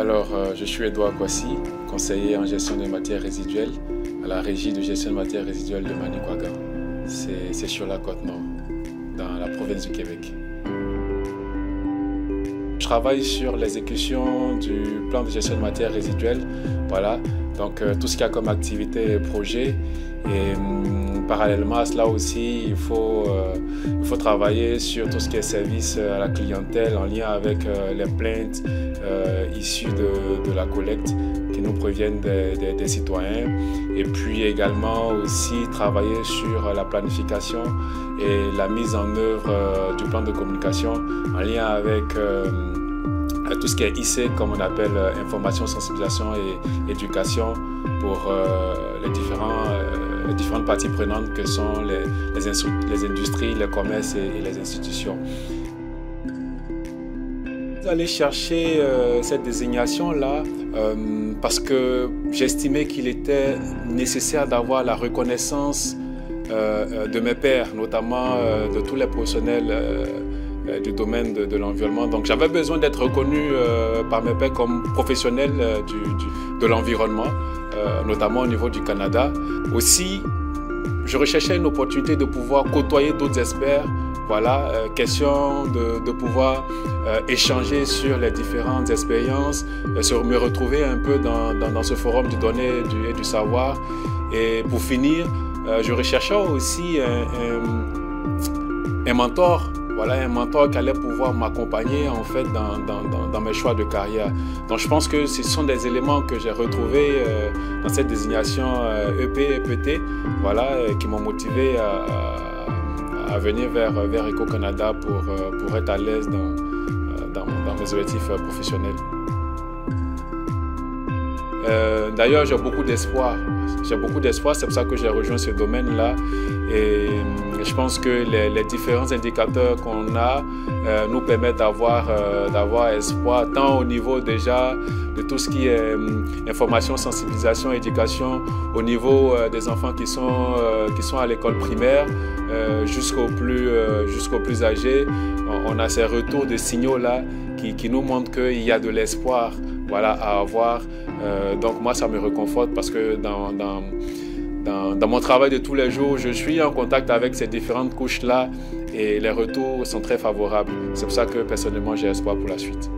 Je suis Edouard Kwasi, conseiller en gestion des matières résiduelles à la régie de gestion des matières résiduelles de Manicouagan. C'est sur la Côte-Nord, dans la province du Québec. Je travaille sur l'exécution du plan de gestion de matières résiduelles, voilà. Donc tout ce qu'il y a comme activité et projet. Et parallèlement à cela aussi, il faut travailler sur tout ce qui est service à la clientèle en lien avec les plaintes issues de la collecte qui nous proviennent des citoyens. Et puis également aussi travailler sur la planification et la mise en œuvre du plan de communication en lien avec tout ce qui est IC, comme on appelle information, sensibilisation et éducation pour les différentes parties prenantes que sont les industries, les commerces et les institutions. Aller chercher cette désignation-là parce que j'estimais qu'il était nécessaire d'avoir la reconnaissance de mes pairs, notamment de tous les professionnels du domaine de l'environnement. Donc j'avais besoin d'être reconnu par mes pairs comme professionnel de l'environnement, notamment au niveau du Canada. Aussi, je recherchais une opportunité de pouvoir côtoyer d'autres experts. Voilà, question de pouvoir échanger sur les différentes expériences, me retrouver un peu dans ce forum du donner et du savoir. Et pour finir, je recherchais aussi un mentor. Voilà, un mentor qui allait pouvoir m'accompagner en fait dans mes choix de carrière. Donc je pense que ce sont des éléments que j'ai retrouvés dans cette désignation EP et PT, voilà, qui m'ont motivé à venir vers Eco-Canada pour être à l'aise dans mes objectifs professionnels. D'ailleurs, j'ai beaucoup d'espoir. C'est pour ça que j'ai rejoint ce domaine-là. Et je pense que les différents indicateurs qu'on a nous permettent d'avoir espoir, tant au niveau déjà de tout ce qui est information, sensibilisation, éducation, au niveau des enfants qui sont à l'école primaire, jusqu'aux plus âgés. On a ces retours de signaux-là qui nous montrent qu'il y a de l'espoir, voilà, à avoir. Donc moi, ça me réconforte parce que dans mon travail de tous les jours, je suis en contact avec ces différentes couches-là et les retours sont très favorables. C'est pour ça que personnellement, j'ai espoir pour la suite.